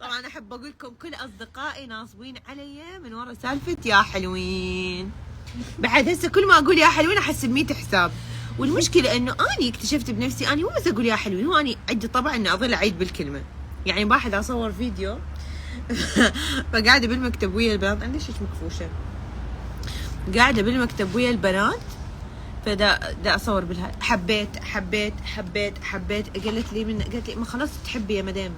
طبعا احب اقول لكم كل اصدقائي ناصبين علي من ورا سالفه يا حلوين. بعد هسه كل ما اقول يا حلوين احس ب100 حساب. والمشكله انه اني اكتشفت بنفسي اني مو بس اقول يا حلوين، هو اني عندي طبع اني اظل اعيد بالكلمه. يعني واحد اصور فيديو فقاعده بالمكتب ويا البنات، عندي شيش مكفوشه، قاعده بالمكتب ويا البنات، فدا اصور بالها حبيت حبيت حبيت حبيت. قالت لي ما خلاص تحبي يا مدام،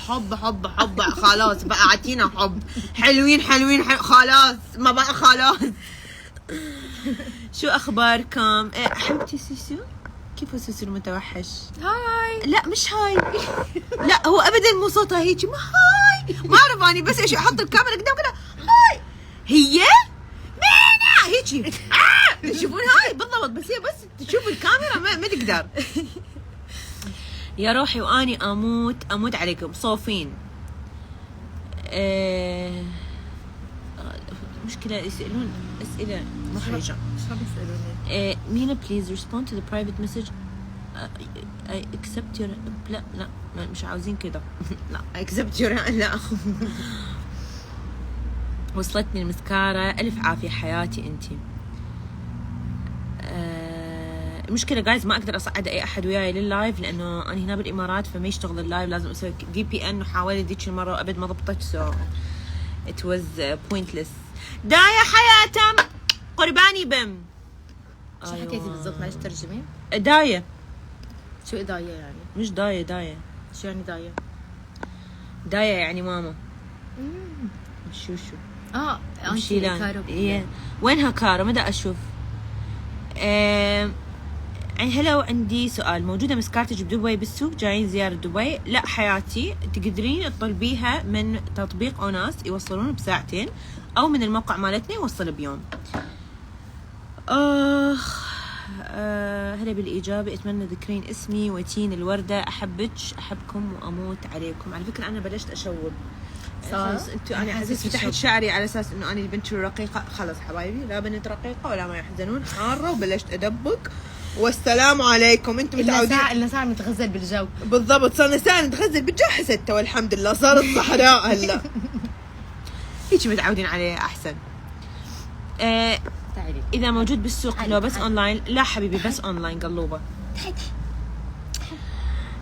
حب حب حب خلاص بقى اعطينا حب، حلوين حلوين خلاص ما بقى خلاص. شو اخباركم؟ حبيبتي سوسو، كيف سوسو المتوحش؟ هاي. لا مش هاي لا هو ابدا مو صوتها هيك، ما هاي ما اعرف اني بس ايش احط الكاميرا قدام كذا هاي هي مينا هيك تشوفون هاي بالضبط، بس هي بس تشوف الكاميرا ما تقدر. يا روحي واني اموت عليكم صوفين. مشكلة يسألون أسئلة محرجة. شو بيسألوني؟ مينا please respond to the private message. I accept your لا مش عاوزين كده. لا I accept your لا. وصلتني المسكارة، ألف عافية حياتي أنتي. المشكلة جايز ما أقدر أصعد أي أحد وياي لللايف لأنه أنا هنا بالإمارات فما يشتغل اللايف، لازم أسوي VPN وحاولت ذيك المرة وأبد ما ضبطت so it was pointless. داية حياتم قرباني بم. شو حكيتي بالضبط؟ معلش ترجمي. داية. شو داية يعني؟ مش داية. شو يعني داية؟ داية يعني ماما. شو انتي كارو. وينها كارو؟ مدى اشوف. يعني هلا عندي سؤال، موجودة مسكارتج بدبي بالسوق؟ جايين زيارة دبي؟ لا حياتي، تقدرين تطلبيها من تطبيق اوناس يوصلون بساعتين، او من الموقع مالتنا يوصل بيوم. هلا بالإجابة، أتمنى ذكرين اسمي وتين الوردة، أحبك أحبكم وأموت عليكم. على فكرة أنا بلشت أشوب خلاص، انتوا أنا عزيز فتحت شعري على أساس إنه أنا البنت الرقيقة. خلاص حبايبي، لا بنت رقيقة ولا ما يحزنون، حارة وبلشت أدبق. والسلام عليكم. انتم متعودين إلنا ساعة نتغزل بالجو. بالضبط، صرنا ساعة نتغزل بالجو، حسيتها والحمد لله صارت صحراء هلا. هيك متعودين عليه أحسن. إذا موجود بالسوق لو بس أونلاين؟ لا حبيبي بس أونلاين قلوبة.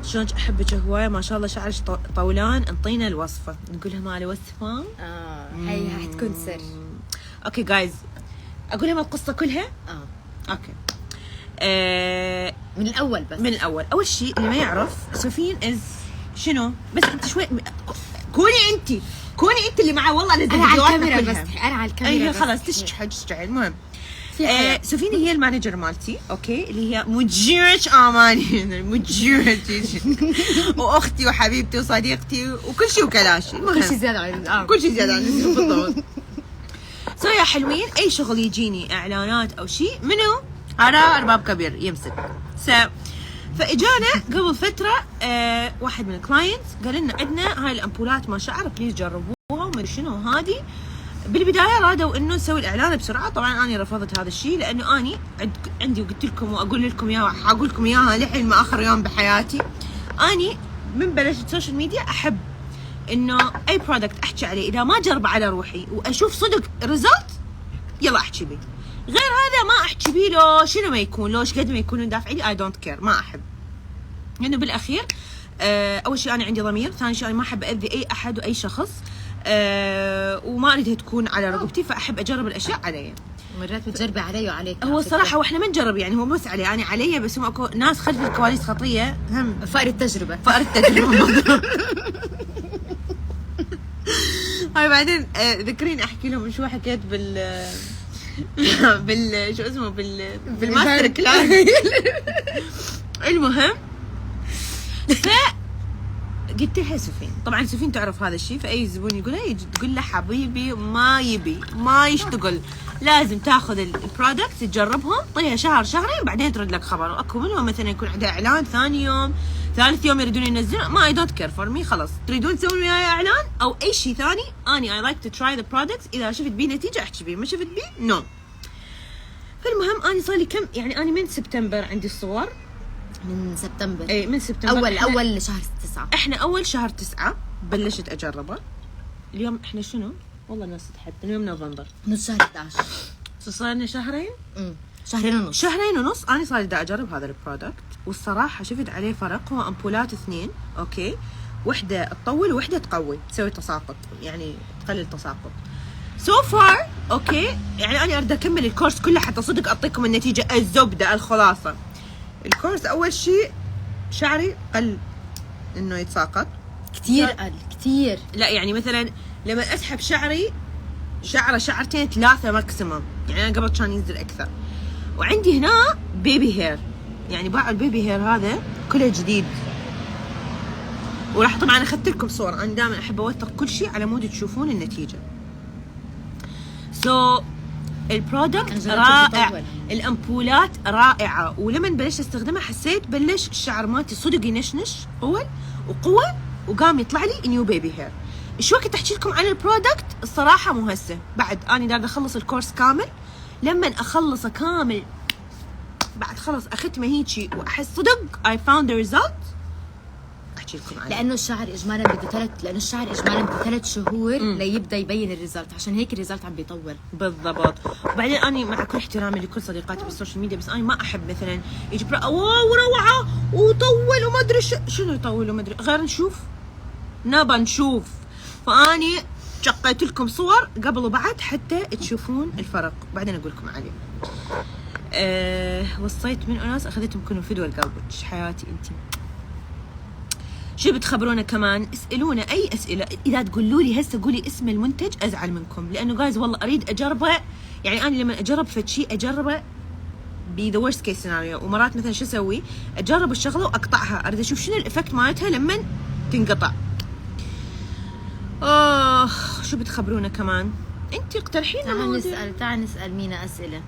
شلونك؟ أحبك هواية ما شاء الله، شعرك طولان، انطينا الوصفة. نقولها مالي وصفة؟ هي حتكون سر. أوكي جايز، أقول لهم القصة كلها؟ أوكي. من الأول بس. من الأول. أول شيء اللي ما يعرف سوفين إز شنو؟ بس أنت شوي كوني أنت اللي معاه. والله أنا على الكاميرا بس. أنا على الكاميرا بس. خلاص تشجع. المهم سوفين هي المانجر مالتي، اوكي، اللي هي مديرة اماني مديرتي واختي وحبيبتي وصديقتي وكل شيء وكلاشي. كل شيء زيادة عن كل شيء زيادة عن بالضبط. سو يا حلوين، اي شغل يجيني اعلانات او شيء منو هذا ارباب كبير يمسك. فاجانا قبل فتره واحد من الكلاينتس قال لنا عندنا هاي الامبولات ما شعر بليز جربوها وما شنو هذه. بالبدايه رادوا انه نسوي الاعلان بسرعه، طبعا انا رفضت هذا الشيء لانه اني عندي وقلت لكم واقول لكم اياها حاقول لكم اياها لحين ما اخر يوم بحياتي. اني من بلشت السوشيال ميديا احب انه اي برودكت احكي عليه اذا ما جربه على روحي واشوف صدق ريزلت يلا احكي بيه، غير هذا ما احكي بيه لو شنو ما يكون، لو قد ما يكونوا دافعين اي دونت كير، ما احب. لانه بالاخير اول شيء انا عندي ضمير، ثاني شيء انا ما احب اذي اي احد واي شخص، وما اريدها تكون على رقبتي، فاحب اجرب الاشياء علي. مرات بتجربي علي وعليك. هو الصراحه واحنا ما نجرب، يعني هو بس علي، انا علي بس، هم اكو ناس خلف الكواليس خطيه هم فقر التجربه. هاي بعدين ذكرين احكي لهم شو حكيت شو اسمه بالماستر كلاس. المهم قلت لها سفين، طبعا سفين تعرف هذا الشيء، فاي زبون يقول لها تقول له حبيبي ما يبي ما يشتغل، لازم تاخذ البرودكت تجربهم طيها شهر شهرين بعدين ترد لك خبر. واكو منهم مثلا يكون عندها اعلان ثاني يوم ثالث يوم يريدون ينزلون، ما اي دونت كير فور مي، خلاص تريدون تسوون وياي اعلان او اي شيء ثاني، اني اي لايك تو تراي ذا برودكت، اذا شفت بيه نتيجه احكي بيه، ما شفت بيه نو. فالمهم اني صار لي كم، يعني اني من سبتمبر عندي الصور، من سبتمبر. اي من سبتمبر اول شهر 9. 9. احنا اول شهر 9 بلشت اجربه. اليوم احنا شنو؟ والله الناس تحب اليوم نوفمبر، نص شهر 11. صار لنا شهرين، شهرين ونص. انا صار لي دا اجرب هذا البرودكت، والصراحه شفت عليه فرق. هو امبولات 2، اوكي، وحده تطول وحده تقوي، تسوي تساقط، يعني تقلل تساقط. سو فار اوكي، يعني انا اريد اكمل الكورس كله حتى صدق اعطيكم النتيجه، الزبده، الخلاصه. الكورس اول شيء شعري قل انه يتساقط كثير قل كثير. لا يعني مثلا لما اسحب شعري شعرتين 3 ماكسيمم، يعني انا قبل كان ينزل اكثر. وعندي هنا بيبي هير، يعني باع البيبي هير هذا كله جديد. وراح طبعا اخذت لكم صور، انا دائما احب اوثق كل شيء على مود تشوفون النتيجه. البرودكت رائع، الامبولات رائعه، ولما بلشت استخدمها حسيت بلش الشعر مالتي صدق ينشنش اول وقوه، وقام يطلع لي نيو بيبي هير. ايش وقت احكي لكم عن البرودكت؟ الصراحه مو هسه، بعد انا داير اخلص الكورس كامل. لما اخلصه كامل بعد خلص اختمه هيجي واحس صدق I found the result، احكي لكم عنه. لانه الشعر اجمالا بده 3 شهور ليبدا يبين الريزلت، عشان هيك الريزلت عم بيطول. بالضبط. وبعدين اني مع كل احترامي لكل صديقاتي بالسوشيال ميديا، بس انا ما احب مثلا يجي واو روعه وطول وما ادري شنو يطول وما ادري، غير نشوف، نبى نشوف. فاني شقيت لكم صور قبل وبعد حتى تشوفون الفرق، بعدين اقول لكم عليه. وصيت من اناس اخذتهم كلهم فدوى القلبج. حياتي انتي شو بتخبرونا كمان؟ اسالونا اي اسئله. اذا تقولوا لي هسه قولي اسم المنتج ازعل منكم، لانه جايز والله اريد اجربه. يعني انا لما اجرب فد شيء اجربه بذا ورست كيس سيناريو، ومرات مثلا شو اسوي؟ اجرب الشغله واقطعها، اريد اشوف شنو الافكت مالتها لما تنقطع. شو بتخبرونا كمان؟ انت اقترحين تعال نسال مينا اسئله.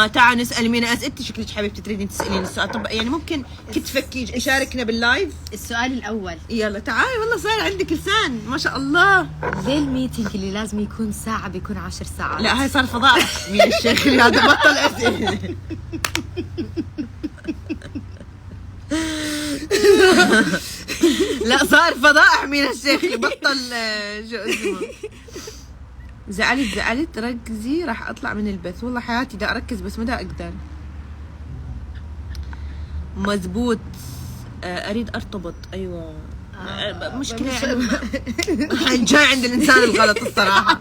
تعال نسال مينا اسئله. انت شكلك حبيبتي تريدين تسالين السؤال. طب يعني ممكن كتفكي اشاركنا باللايف. السؤال الاول، يلا تعالي، والله صار عندك لسان ما شاء الله. ليه الميتنج اللي لازم يكون ساعه بيكون 10 ساعات؟ لا هاي صار فضائح من الشيخ اللي هذا بطل اسئله. لا صار فضائح من الشيخ اللي بطل شو اسمه. زعلت ركزي، راح اطلع من البث. والله حياتي دا اركز بس ما دا اقدر. مزبوط. اريد ارتبط. ايوه مشكله يعني جاي عند الانسان الغلط الصراحه.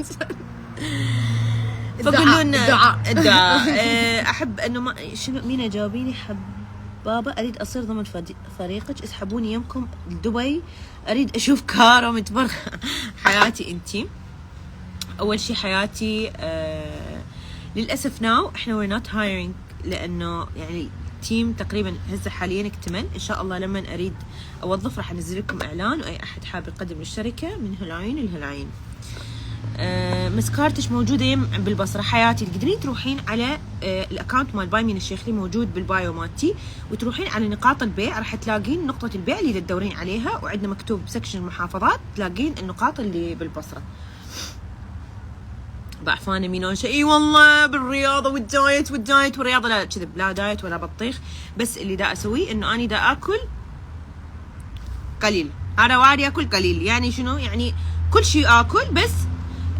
فقولوا لنا الدعاء. احب انه ما شنو مينا جاوبيني. بابا اريد اصير ضمن فريقك، اسحبوني يمكم دبي، اريد اشوف كارو متبرخه. حياتي انتي اول شيء حياتي. للاسف ناو احنا وي نوت هايرينج، لانه يعني تيم تقريبا هسه حاليا اكتمل. ان شاء الله لما اريد اوظف راح انزل لكم اعلان، واي احد حاب يقدم للشركه من هالعين لهالعين. مسكارتش موجوده يم بالبصره. حياتي تقدرين تروحين على الاكونت مال باي من الشيخ اللي موجود بالبايو مالتي، وتروحين على نقاط البيع، راح تلاقين نقطه البيع اللي تدورين عليها، وعندنا مكتوب سكشن المحافظات تلاقين النقاط اللي بالبصره. ضعفانه مينون شيء. اي والله بالرياضه والدايت والرياضه لا كذب، لا دايت ولا بطيخ، بس اللي دا اسويه انه اني دا اكل قليل. انا واري اكل قليل، يعني شنو؟ يعني كل شيء اكل بس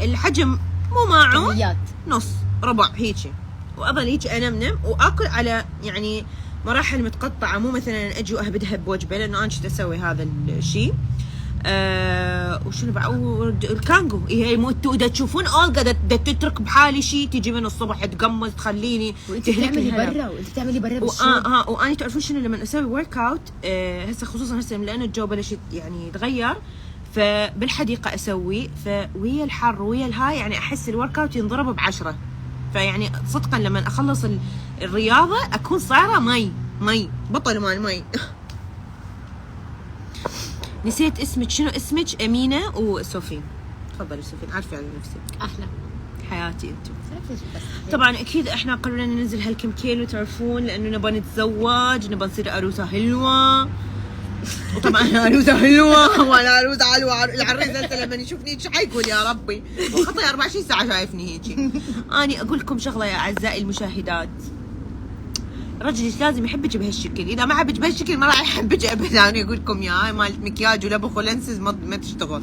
الحجم مو معون، نص ربع هيجي، واظل هيجي انمنم واكل على يعني مراحل متقطعه، مو مثلا اجي واهبدها بوجبه، لانه انا كنت اسوي هذا الشيء. وشنو بعد الكانجو. هي مو انتوا اذا تشوفون اولجا تترك بحالي شيء، تجي من الصبح تقمص تخليني وانت بتعملي برا بالشغل. وانا تعرفون شنو لما اسوي ورك اوت هسه خصوصا هسه لانه الجو بلش يعني يتغير، فبالحديقه اسوي، فويا الحر ويا الهاي يعني احس الورك اوت ينضرب ب10. فيعني صدقا لما اخلص الرياضه اكون صايره مي بطل مال مي. نسيت اسمك، شنو اسمك؟ امينه وسوفين. تفضلي سوفين، عارفه على نفسك. احلى حياتي انتم. طبعا اكيد احنا قررنا ننزل هالكم كيلو تعرفون، لانه نبغى نتزوج، نبغى نصير عروسه حلوه. وطبعا عروسه حلوه وانا عروسه حلوه. العريس هسه لما يشوفني ايش حيقول يا ربي؟ وخطي 24 ساعه شايفني هيجي. اني اقول لكم شغله يا اعزائي المشاهدات، رجلك لازم يحبك بهالشكل، اذا ما حبك بهالشكل ما راح يحبك ابدا. انا اقول لكم يا هاي مالت مكياج ولبخ ولنسز ما تشتغل.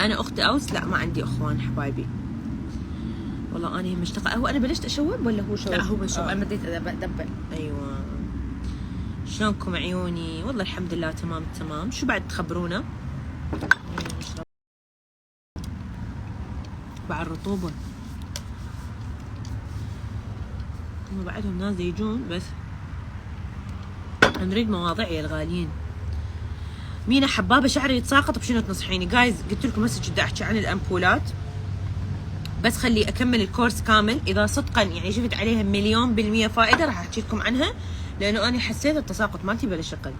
انا اخت اوس، لا ما عندي اخوان حبايبي والله. انا مشتاقه. هو انا بلشت اشوب ولا هو شوب؟ لا هو شوب. انا بديت ادبل. ايوه. شلونكم عيوني؟ والله الحمد لله تمام تمام. شو بعد تخبرونا؟ بعد الرطوبه هم بعدهم ناس يجون، بس نريد مواضيع يا الغاليين. مينا حبابه شعري يتساقط، بشنو تنصحيني؟ جايز قلت لكم هسه بدي احكي عن الامبولات، بس خلي اكمل الكورس كامل. اذا صدقا يعني شفت عليها 1,000,000% فائده راح احكي لكم عنها، لانه انا حسيت التساقط مالتي بلا شغل.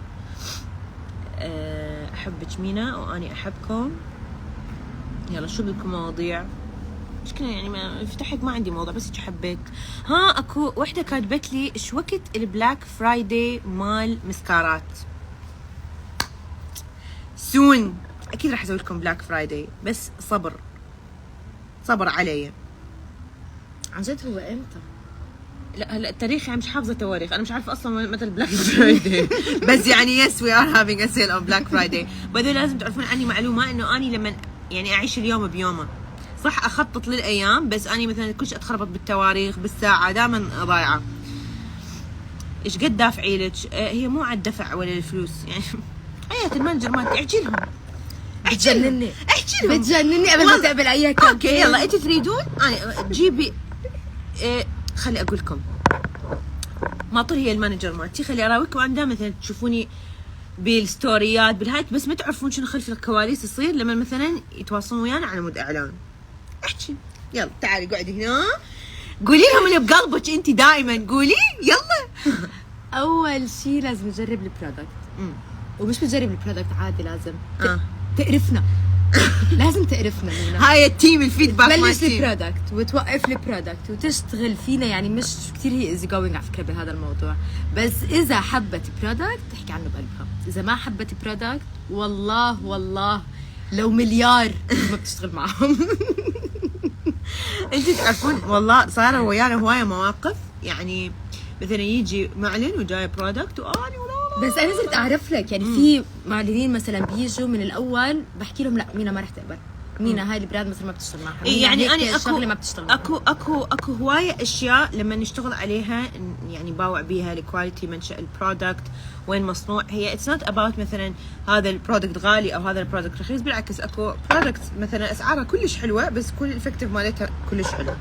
احبك مينا واني احبكم. يلا شو بدكم مواضيع؟ مشكلة يعني ما فتحت، ما عندي موضوع، بس حبيت. ها اكو وحده كاتبت لي ايش وقت البلاك فرايداي مال مسكارات؟ سون اكيد راح اسوي لكم بلاك فرايداي، بس صبر علي. عن جد هو امتى؟ لا هلا التاريخ يعني مش حافظه تواريخ، انا مش عارفه اصلا متى البلاك فرايداي. بس يعني يس وي ار هافينج ا سيل اون بلاك فرايداي. بعدين لازم تعرفون عني معلومه انه اني لما يعني اعيش اليوم بيومه، صح اخطط للايام، بس اني مثلا كل شيء اتخربط بالتواريخ بالساعه، دائما ضايعه. ايش قد دافعي لك؟ هي مو على الدفع ولا الفلوس يعني. حياه المانجر مالتي احكي لهم. بتجنني لهم بتجنني قبل ما تقبل اي كلام. اوكي يلا انت تريدون انا جيبي. خلي اقول لكم ماطر هي المانجر مالتي، خلي اراويكم. انا مثلا تشوفوني بالستوريات بالهاي، بس ما تعرفون شنو خلف الكواليس يصير لما مثلا يتواصلون ويانا على مود اعلان. احكي يلا تعالي قعدي هنا، قولي لهم اللي بقلبك انت دائما، قولي يلا. اول شيء لازم تجرب البرودكت، ومش بتجرب البرودكت عادي، لازم تقرفنا. لازم تقرفنا منها. هاي التيم الفيدباك تبلش البرودكت وتوقف البرودكت وتشتغل فينا، يعني مش كثير هي ايزي جوينج على فكره بهذا الموضوع. بس اذا حبت برودكت تحكي عنه بقلبها، اذا ما حبت برودكت والله لو مليار ما بتشتغل معهم. انت تعرفون والله صار ويانا هوايه مواقف، يعني مثلا يجي معلن وجاي برودكت واني بس انا صرت اعرف لك يعني في معلنين مثلا بيجوا من الاول بحكي لهم لا مينا ما رح تقبل، مينا هاي البراند مثلا ما بتشتغل معها، يعني انا ما بتشتغل معها. اكو هوايه اشياء لما نشتغل عليها يعني باوع بيها الكواليتي، منشأ البرودكت، وين مصنوع. هي اتس نوت اباوت مثلا هذا البرودكت غالي او هذا البرودكت رخيص، بالعكس اكو برودكت مثلا اسعارها كلش حلوه بس كل الافكتيف مالتها كلش حلو.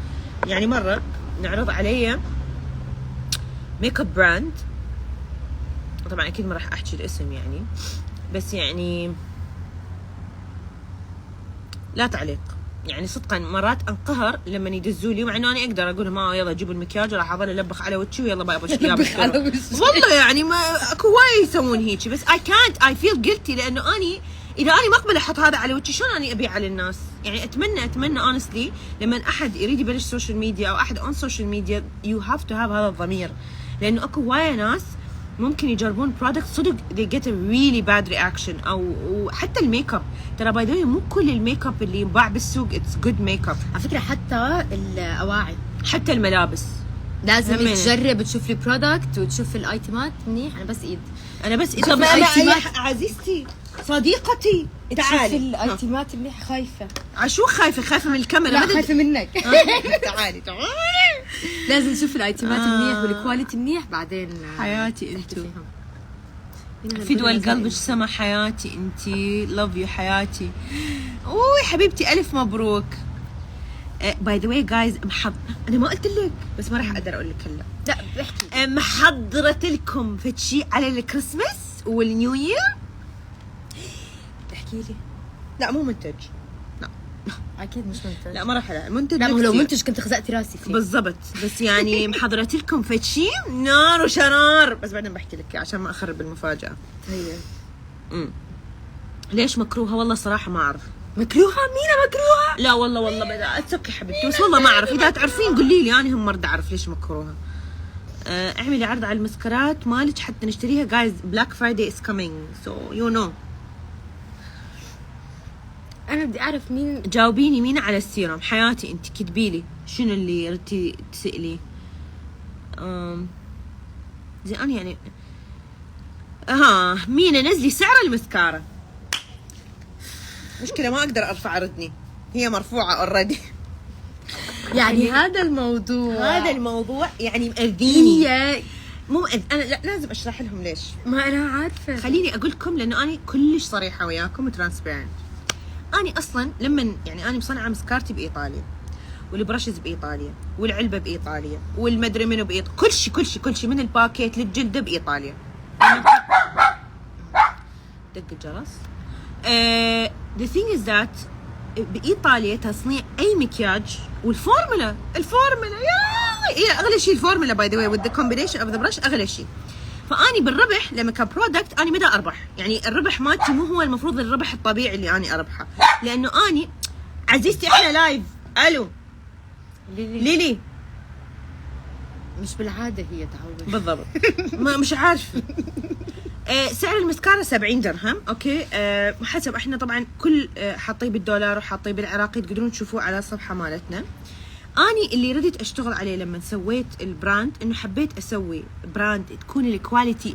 يعني مره نعرض علي ميك اب براند، طبعا اكيد ما راح احكي الاسم يعني، بس يعني لا تعليق. يعني صدقا مرات انقهر لما يدزوا لي، مع انه انا اقدر اقول لهم يلا جيبوا المكياج وراح اظل البخ على وجهي ويلا باي ابو والله يعني ما اكو وايد يسوون هيك، بس اي فيل جيلتي لانه اني اذا اني ما اقبل احط هذا على وجهي شلون اني ابيع على الناس؟ يعني اتمنى اونستلي لما احد يريد يبلش سوشيال ميديا او احد اون سوشيال ميديا يو هاف تو هاف هذا الضمير، لانه اكو وايد ناس ممكن يجربون برودكت صدق they get a really bad reaction. او حتى الميك اب، ترى باي ذا مو كل الميك اب اللي ينباع بالسوق اتس جود ميك اب. على فكره حتى الاواعي، حتى الملابس لازم تجرب تشوف البرودكت وتشوف الايتمات منيح. انا بس ايد طب عزيزتي صديقتي تعالي شوف الايتمات منيح. خايفه عشو خايفه من الكاميرا؟ لا خايفه منك. تعالي لازم تشوف الايتمات منيح والكواليتي منيح، بعدين حياتي انتو فدوى القلب سما حياتي انتي، لاف يو حياتي. اوه حبيبتي الف مبروك. باي ذا واي جايز انا ما قلت لك بس ما راح اقدر اقول لك هلا. لا احكي. محضرت لكم فشي على الكريسماس والنيو يير. احكي لي. لا مو منتج، لا اكيد مش منتج. لا ما راح منتج. لا لو منتج كنت خزقت راسي فيه بالضبط، بس يعني محضرت لكم فشي نار وشنار، بس بعدين بحكي لك عشان ما اخرب المفاجاه. هي ليش مكروهه؟ والله صراحه ما اعرف. مكروهه؟ مينا مكروهه؟ لا والله بدأ اتسكي حبيبتي، بس والله ما اعرف. اذا تعرفين قولي لي، انا هم مرد اعرف ليش مكروهه. اعملي عرض على المسكرات مالك حتى نشتريها جايز. بلاك فرايداي از كامينج سو يو نو. انا بدي اعرف مين. جاوبيني مين على السيرم حياتي انت، كتبي لي شنو اللي ردتي تسالي. زين انا يعني مينا نزلي سعر المسكارة. مشكلة ما اقدر ارفع ردني، هي مرفوعة اوريدي. يعني هذا الموضوع يعني مأذيني. هي مو انا لا لازم اشرح لهم ليش. ما انا عارفة. خليني اقول لكم لانه انا كلش صريحة وياكم وترانسبيرنت. اني اصلا لما يعني انا مصنعة مسكارتي بايطاليا، والبرشز بايطاليا، والعلبة بايطاليا، والمدري منو بايطاليا، كل شيء من الباكيت للجلدة بايطاليا. دق الجرس. the thing is that بايطاليا تصنيع اي مكياج والفورمولا يا اغلى شيء الفورمولا باي ذا واي with the combination of the brush اغلى شيء. فاني بالربح لما كبرودكت اني مدى اربح، يعني الربح مالتي مو هو المفروض الربح الطبيعي اللي اني اربحه، لانه اني عزيزتي احنا لايف. الو ليلي مش بالعادة هي تعود بالضبط. مش عارفه. سعر المسكارة 70 درهم. اوكي. حسب احنا طبعا كل حاطيه بالدولار وحاطيه بالعراقي، تقدرون تشوفوه على الصفحه مالتنا. اني اللي ردت اشتغل عليه لما سويت البراند انه حبيت اسوي براند تكون الكواليتي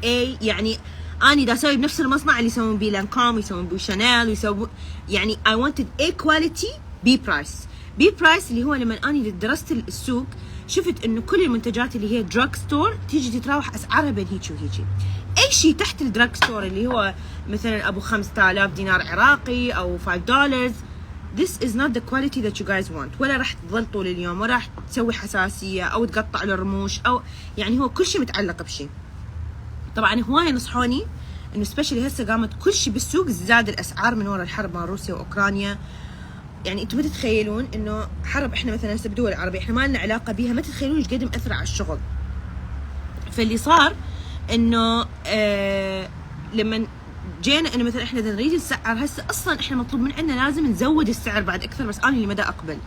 اي يعني اني دا اسوي بنفس المصنع اللي يسوون بيه لانكوم، يسوون بيه شانيل، ويسوون يعني I wanted A quality B price اللي هو لما اني درست السوق شفت انه كل المنتجات اللي هي دراج ستور تيجي تتراوح اسعارها بين هيجي وهيجي. اي شيء تحت الدراج ستور اللي هو مثلا ابو 5000 دينار عراقي او $5 this is not the quality that you guys want. ولا راح تظل طول اليوم، ولا راح تسوي حساسيه او تقطع الرموش، او يعني هو كل شيء متعلق بشيء. طبعا هوايه نصحوني انه سبيشلي هسه قامت كل شيء بالسوق زاد الاسعار من وراء الحرب مع روسيا واوكرانيا. يعني انتم ما تتخيلون انه حرب احنا مثلا هسه بدول العربيه احنا ما لنا علاقه بيها، ما تتخيلون ايش قد مأثره على الشغل. فاللي صار انه لما جينا انه مثلا احنا نريد نسعر هسه، اصلا احنا مطلوب من عندنا لازم نزود السعر بعد اكثر، بس انا اللي مدى اقبل.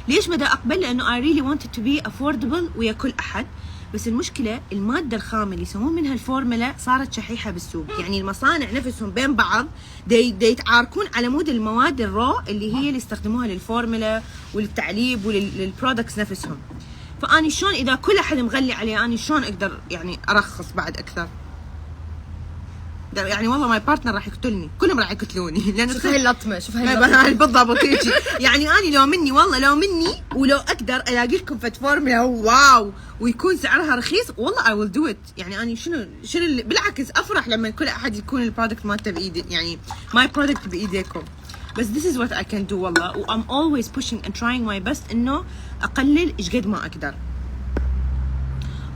ليش مدى اقبل؟ لانه I really wanted to be affordable ويا كل احد. بس المشكله الماده الخام اللي يسوون منها الفورمولا صارت شحيحه بالسوق، يعني المصانع نفسهم بين بعض يتعاركون على مود المواد الرو اللي هي اللي يستخدموها للفورمولا وللتعليب وللبرودكتس نفسهم. فاني شلون اذا كل احد مغلي عليه اني شلون اقدر يعني ارخص بعد اكثر؟ يعني والله ماي بارتنر راح يقتلني، كلهم راح يقتلوني. لانه شوف هاي اللطمه، شوف هاي اللطمه بالضبط هيجي. يعني اني لو مني والله لو مني ولو اقدر الاقي لكم فت فورمولا واو ويكون سعرها رخيص والله اي ويل دو ات. يعني اني شنو بالعكس افرح لما كل احد يكون البرودكت مالته بايدي، يعني ماي برودكت بايديكم. بس this is what I can do والله. و I'm always pushing and trying my best انه اقلل ايش قد ما اقدر.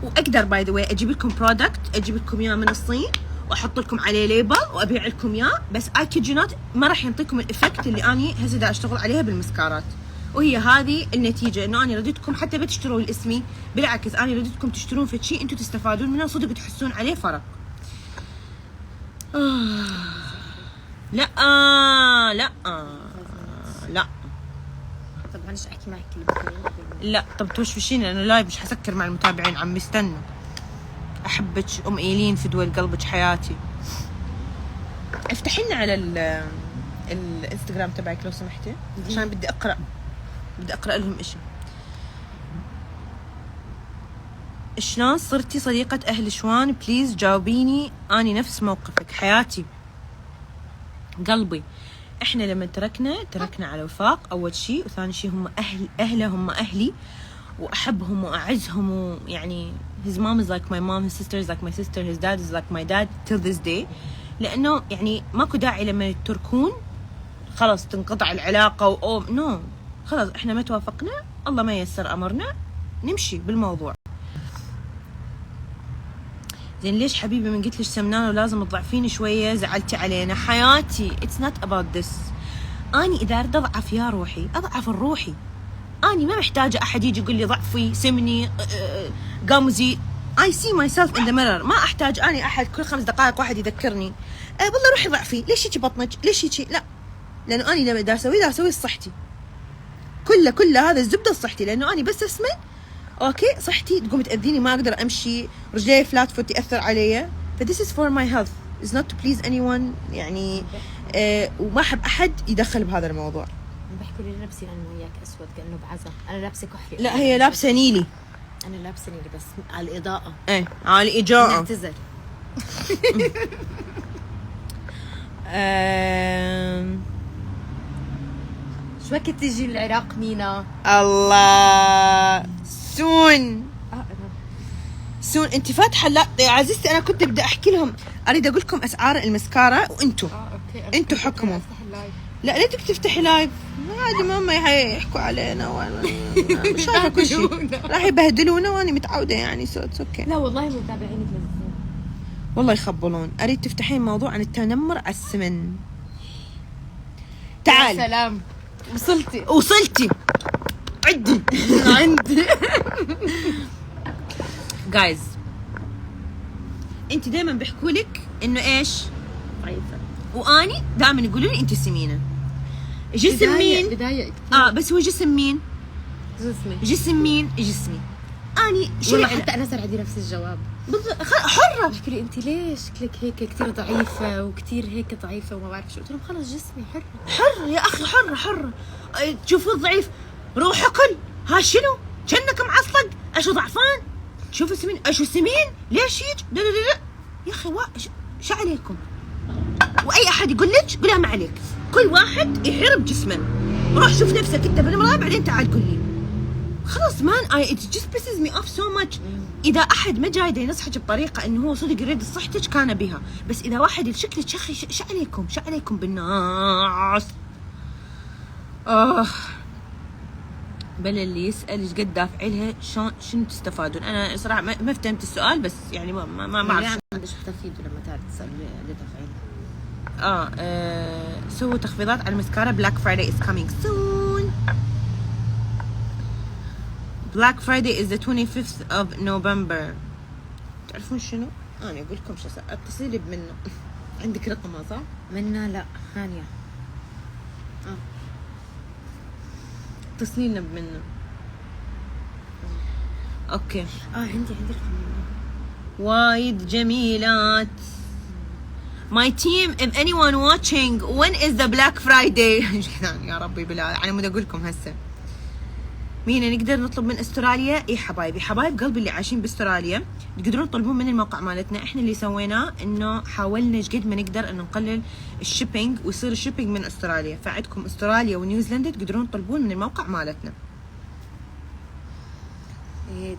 واقدر باي ذا واي اجيب لكم برودكت، اجيب لكم اياه من الصين واحط لكم عليه ليبل وابيع لكم اياه، بس I kid you not ما راح يعطيكم الافكت اللي اني هسه دا اشتغل عليها بالمسكارات. وهي هذه النتيجه، انه انا رديتكم حتى بتشتروا الاسمي، بالعكس انا رديتكم تشترون في شيء انتم تستفادون منه صدق تحسون عليه فرق. لا طب معلش احكي معك كلمتين. لا طب توشوشين لانه لايف مش حسكر مع المتابعين، عم يستنوا. احبك ام ايلين في دول قلبك حياتي. افتحي لنا على الانستغرام تبعك لو سمحتي، عشان بدي اقرا لهم اشي. شلون صرتي صديقة اهل شوان؟ بليز جاوبيني، اني نفس موقفك حياتي قلبي. احنا لما تركنا على وفاق اول شيء، وثاني شيء هم اهله هم اهلي واحبهم واعزهم، ويعني his mom is like my mom, his sister is like my sister, his dad is like my dad till this day. لانه يعني ماكو داعي لما يتركون خلاص تنقطع العلاقه نو خلاص احنا ما توافقنا، الله ما ييسر امرنا، نمشي بالموضوع. زين ليش حبيبي من قلت لك سمنانه ولازم تضعفيني شويه زعلتي علينا؟ حياتي it's not about this. اني اذا اريد اضعف يا روحي اضعف الروحي، اني ما محتاجه احد يجي يقول لي ضعفي سمني قمزي. I see myself in the mirror. ما احتاج اني احد كل 5 دقائق واحد يذكرني والله روحي ضعفي، ليش هيك بطنك، ليش هيك؟ لا، لانه اني لما دا اسوي لصحتي كله هذا الزبده لصحتي، لانه اني بس اسمن اوكي صحتي تقوم تاذيني، ما اقدر امشي، رجلي فلات فوت ياثر علي. ف this is for my health, is not to please anyone. يعني وما احب احد يدخل بهذا الموضوع. بحكوا لي لبسي انا وياك اسود كانه بعزة، انا لابسه كحلي. لا هي لابسه نيلي انا لابسه نيلي بس على الاضاءه. ايه على الاجاءه. نعتذر. شو وقت تجي العراق مينا؟ الله سون سون. انت فاتحه؟ لا يا عزيزتي انا كنت بدي احكي لهم، اريد اقول لكم اسعار المسكارا وانتم اوكي انتم حكموا. لا لا بدك تفتحي لايف عادي، ماما يحكوا علينا وانا مش شايفه كل شيء، راح يبهدلونا وانا متعوده يعني سو اتس اوكي. لا والله متابعينك للزين والله يخبلون. اريد تفتحين موضوع عن التنمر على السمن. تعال. يا سلام وصلتي عدي عندي. جايز انت دائما بيحكوا لك انه ايش ضعيفه، واني دائما يقولوا لي انت سمينه. جسم مين؟ بداية كثير. بس هو جسم مين؟ جسم مين؟ جسمي. اني والله حتى انا صار عندي نفس الجواب. حره. بحكي لي انت ليش شكلك هيك كثير ضعيفه وكثير هيك ضعيفه وما بعرف شو. قلت لهم خلص جسمي حر يا اخي، حره. تشوفوه ضعيف روح اكل. ها شنو؟ كأنك معصلق. اشو ضعفان؟ شوفوا سمين. اشو سمين؟ ليش هيك؟ لا يا اخي شو عليكم؟ واي احد يقول لك قولها ما عليك. كل واحد يحرب جسمه. روح شوف نفسك انت بالمراه بعدين تعال قول لي. خلاص مان it just pisses me off so much. اذا احد ما جاي ينصحك بطريقه انه هو صدق يريد صحتك كان بها، بس اذا واحد يشكلك شخي شو عليكم بالناس. بل اللي يسال ايش قد دافع لها شنو تستفادون. انا صراحه ما فهمت السؤال، بس يعني ما اعرف ايش بتفيدوا لما تعرف تسال اللي دافعين. سووا تخفيضات على المسكارا. Black Friday is coming soon. Black Friday is the 25th of November. تعرفون شنو؟ أنا أقول لكم شو صار. اتصلي بمنى. عندك رقمها صح؟ منا لا هانية. اتصلي لنا بمنى. أوكي. عندي رقم منى. وايد جميلات. My team, if anyone watching, when is the Black Friday? يا ربي بالله أنا مو أقول لكم هسه. مين نقدر نطلب من استراليا؟ اي حبايبي، حبايب قلبي اللي عايشين باستراليا تقدرون تطلبون من الموقع مالتنا. احنا اللي سويناه انه حاولنا قد ما نقدر انه نقلل الشيبينج ويصير الشيبينج من استراليا، فعندكم استراليا ونيوزيلندا تقدرون تطلبون من الموقع مالتنا.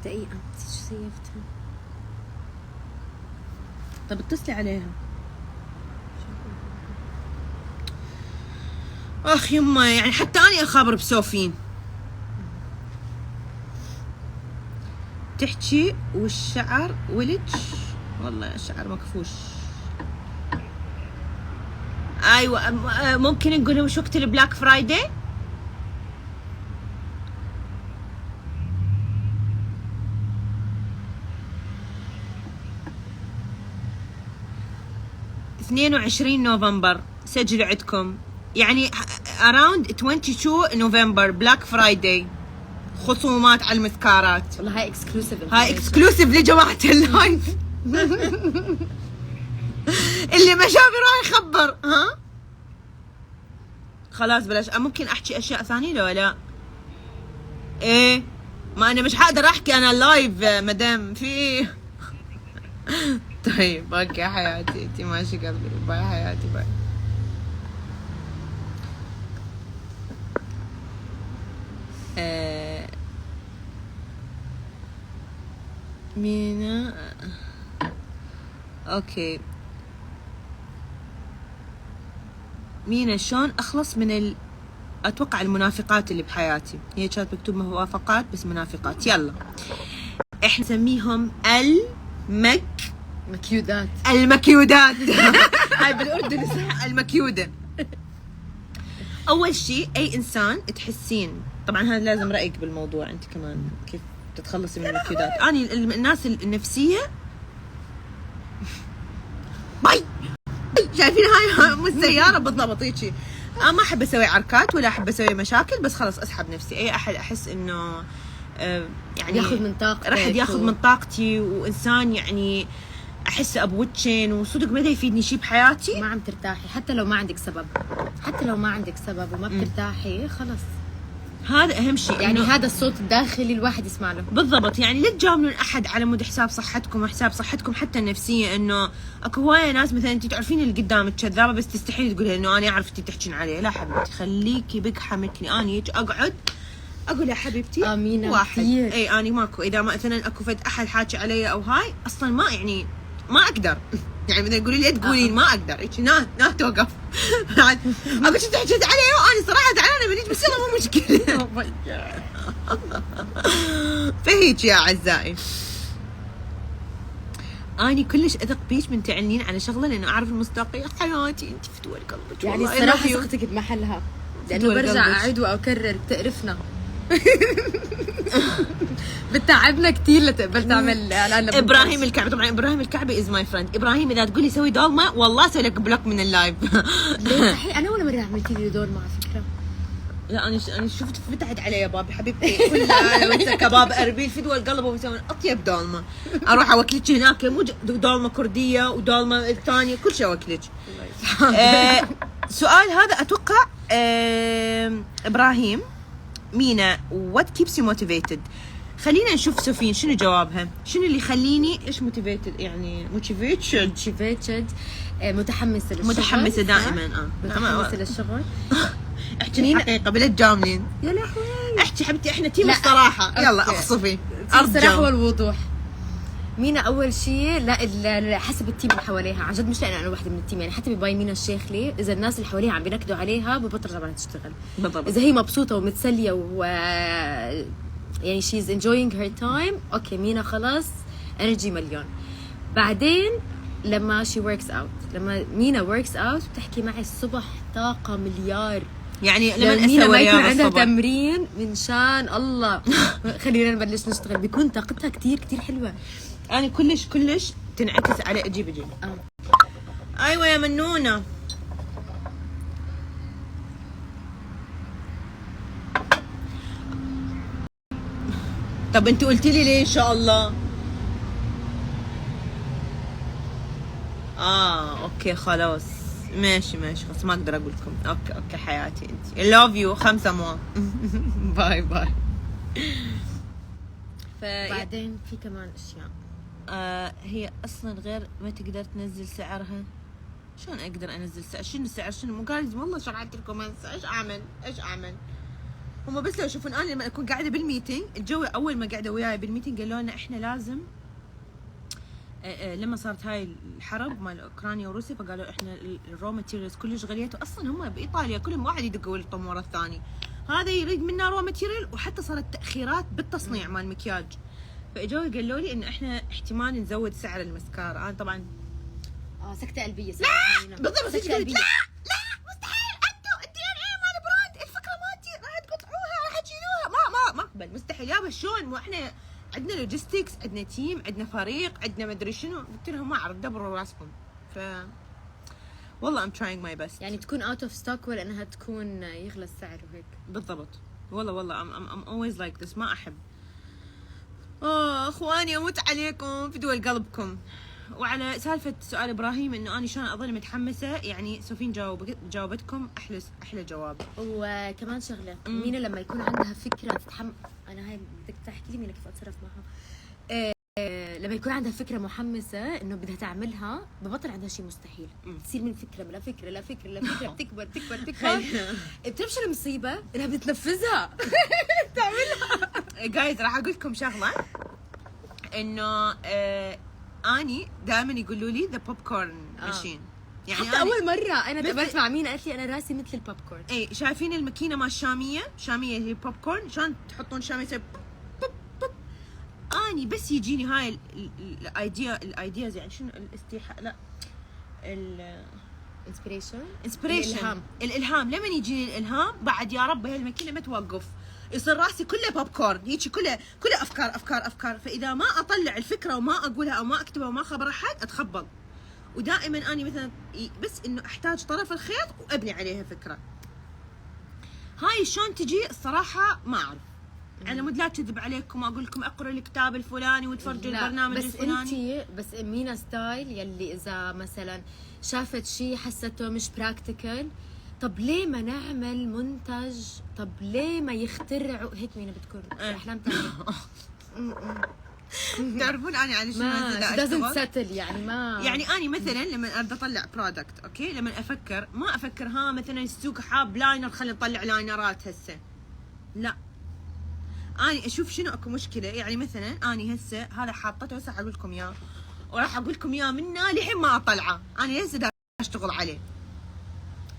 دقيقة نسيت شو سيفتها. طب اتصلي عليها. اخ يما يعني حتى اني اخابر بسوفين. تحكي والشعر ولج. والله الشعر مكفوش. ايوه ممكن نقول وش وقت البلاك فرايداي؟ ؟ 22 نوفمبر سجلوا عندكم، يعني around 22 نوفمبر بلاك فرايداي. خصومات على المسكارات. والله هاي اكسكلوسيف. هاي اكسكلوسيف لجماعة اللايف. اللي ما شاف راح يخبر. ها خلاص بلاش. ممكن احكي اشياء ثانية لو لا؟ ايه ما انا مش حقدر احكي انا اللايف مدام في. طيب اوكي حياتي انتي ماشي قلبي. باي حياتي باي. مينا اوكي. مينا شلون اخلص من اتوقع المنافقات اللي بحياتي. هي كانت مكتوب موافقات بس منافقات. يلا احنا نسميهم مكيودات. المكيودات. هاي بالاردن صح المكيوده. اول شيء اي انسان تحسين، طبعا هذا لازم رايك بالموضوع انت كمان كيف تتخلصي من المكيودات. اني الناس النفسيه باي شايفين هاي مو السياره بالضبط هيجي. ما احب اسوي عركات ولا احب اسوي مشاكل، بس خلص اسحب نفسي. اي احد احس انه يعني ياخذ من طاقتي، راح ياخذ من طاقتي، وانسان يعني احسه ابوتشين وصدق ما يفيدني شيء بحياتي. ما عم ترتاحي حتى لو ما عندك سبب، حتى لو ما عندك سبب وما بترتاحي خلص هذا اهم شيء، يعني إنه هذا الصوت الداخلي الواحد يسمع له. بالضبط. يعني لا تجاملون احد على مود حساب صحتكم وحساب صحتكم حتى النفسيه. انه اكو هوايه ناس مثلا انت تعرفين اللي قدامك كذابه بس تستحيل تقولها انه انا اعرف انت تحكين عليه. لا حبيبتي، خليكي بقحه مثلي. انا هيك اقعد اقول يا حبيبتي امينه واحد كثير. اي اني ماكو، اذا مثلا اكو فد احد حاكي علي او هاي اصلا ما يعني ما اقدر يعني مثلا تقولي لي تقولين ما اقدر هيك نا توقف. اقول انت حكيت علي وانا صراحه زعلانه منك بس يلا مو مشكله. فهيك يا اعزائي، اني كلش اثق بيك من تعلنين على شغله لانه اعرف المصداقيه حياتي. انت فتوى قلبك يعني والله. الصراحه ثقتك بمحلها، لانه فتوى برجع قلبك. اعيد واكرر بتقرفنا. بتعبنا كثير لتقبل تعمل اعلان ابراهيم الكعبي. طبعا ابراهيم الكعبي از ماي فريند. ابراهيم اذا تقولي سوي دولمه والله اسوي لك بلوك من اللايف. ليه صحيح؟ انا ولا مره عملتي لي دور مع فكره. لا انا شفت فتحت علي يا بابي حبيبتي كلها. لو انت كباب اربيل فدوى القلب ويسوون اطيب دولمه. اروح اوكلك هناك مو دولمه كرديه ودولمه الثانيه كل شيء اوكلك. سؤال هذا اتوقع ابراهيم مينا وات كيبس يو موتيفيتد. خلينا نشوف سوفين شنو جوابها. شنو اللي يخليني ايش موتيفيتد يعني موتيفيتد متحمسه للشغل. متحمسه دائما. متحمسه للشغل. احكي حقيقه بلا تجاملين. يا لهوي احكي حبيبتي احنا تيم الصراحه. يلا اخصفي الصراحه والوضوح. مينا اول شيء لا حسب التيم اللي حواليها عن جد، مش لأن انا واحده من التيم. يعني حتى بباين مينا الشيخلي اذا الناس اللي حواليها عم بينكدوا عليها ببطل طبعا تشتغل. بالضبط. اذا هي مبسوطه ومتسليه و يعني she's enjoying her time اوكي مينا خلاص انرجي مليون. بعدين لما she works out، لما مينا works out بتحكي معي الصبح طاقه مليار. يعني لما لما مينا اسوي ما يكون رياضه عندها الصبح تمرين من شان الله خلينا نبلش نشتغل بيكون طاقتها كتير كتير حلوه. انا كلش تنعكس على اجيب ايوه يا منونه. طب انت قلتي لي ليه ان شاء الله؟ اوكي خلاص ماشي خلاص ما اقدر اقول لكم. اوكي حياتي انت love you 5 موا. باي بعدين في كمان اشياء هي اصلا غير ما تقدر تنزل سعرها. شلون اقدر انزل سعر؟ شنو السعر؟ شنو مو قاعد والله شرحت لكم هسه. ايش اعمل؟ هم بس لو يشوفون انا لما اكون قاعده بالميتنج. الجو اول ما قاعده وياي بالميتنج قالوا لنا احنا لازم لما صارت هاي الحرب مال اوكرانيا وروسيا فقالوا احنا الرو ماتيريالز كلش غليت. واصلا هم بايطاليا كلهم واحد يدقوا الطم ورا الثاني. هذا يريد منا رو ماتيريال وحتى صارت تاخيرات بالتصنيع مال المكياج. فاجوا قالوا لي انه احنا احتمال نزود سعر المسكارا. انا طبعا سكتة قلبية. لا بالضبط سكتة قلبية. لا مستحيل. انتوا الدي ان اي مال براند الفكره مالتي راح تقطعوها راح تشيلوها. ما اقبل مستحيل. يابا شلون؟ مو احنا عندنا لوجيستكس، عندنا تيم، عندنا فريق، عندنا مدري شنو. قلت لهم ما اعرف دبروا راسكم. ف والله I'm trying my best. يعني تكون اوت اوف ستوك ولا انها تكون يغلى السعر وهيك. بالضبط. والله I'm always like this. ما احب. اخواني اموت عليكم في دول قلبكم. وعلى سالفه سؤال ابراهيم انه انا شلون اظل متحمسه. يعني سوفين جاوبتكم احلى جواب. وكمان شغله مينا لما يكون عندها فكره انا هاي بدك تحكي لي مينا كيف اتصرف معها. لما يكون عندها فكره محمسه انه بدها تعملها ببطل عندها شيء مستحيل. تصير من فكره لفكره بتكبر بتعرف شو المصيبه؟ انها بتنفذها. تعملها. جايز راح اقول لكم شغله انه اني دائما يقولوا لي ذا بوب كورن ماشين. يعني حتى اول مره انا تقابلت مع مين قالت لي انا راسي مثل البوب كورن. اي شايفين الماكينه مال الشاميه هي بوب كورن شلون تحطون شاميه يصير بوب بوب. اني بس يجيني هاي الايدياز يعني شنو الاستيحاء لا الالهام لما يجيني الالهام بعد يا رب هالماكينه ما توقف. يصير راسي كله بوب كورن هيك كله افكار. فاذا ما اطلع الفكره وما اقولها او ما اكتبها وما اخبر احد اتخبل. ودائما اني مثلا بس انه احتاج طرف الخيط وابني عليها فكره. هاي شلون تجي الصراحه ما اعرف. على مود لا اكذب عليكم واقول لكم اقروا الكتاب الفلاني وتفرجوا البرنامج الفلاني. بس مينا ستايل يلي اذا مثلا شافت شيء حسته مش براكتيكال طب ليه ما نعمل منتج؟ طب ليه ما يخترعوا هيك؟ مين بتكون احلام تانية. تعرفون انا على شنو ما هسه doesn't أشتغل؟ settle يعني ما يعني اني مثلا لما ابدا اطلع برودكت، اوكي، لما افكر ما افكر ها مثلا السوق حاب لاينر خلينا نطلع لاينرات هسه، لا. اني اشوف شنو اكو مشكله، يعني مثلا اني هسه هذا حاطته هسه اقول لكم اياه، وراح اقول لكم اياه منه لحين ما اطلعه، اني هسه دا اشتغل عليه.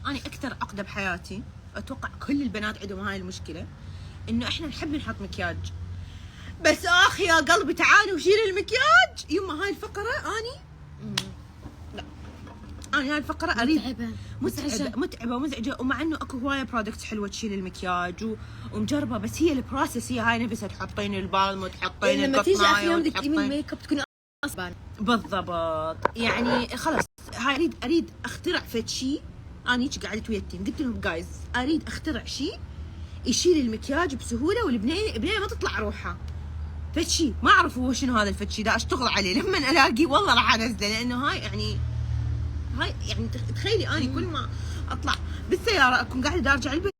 اني اكثر عقده بحياتي، اتوقع كل البنات عندهم هاي المشكله، انه احنا نحب نحط مكياج، بس اخ يا قلبي تعالي وشيل المكياج يما. هاي الفقره اني لا، انا هاي الفقره اريد متعبه ومزعجه، ومع انه اكو هوايه برودكتس حلوه تشيل المكياج ومجربه، بس هي البروسس هي هاي نفسها، تحطين البالم وتحطين لما تيجي القطنايه احيانا بدك تقيمي وتحطين الميك اب تكوني اصلا بالضبط. يعني خلص هاي اريد اخترع فد شيء. انا هيك قعدت ويا التيم قلت لهم جايز اريد اخترع شيء يشيل المكياج بسهوله والبنيه ما تطلع روحها. فد شيء ما اعرف هو شنو هذا الفد شيء، دا اشتغل عليه لما الاقي والله راح انزله، لانه هاي يعني تخيلي اني كل ما اطلع بالسياره اكون قاعده ارجع البيت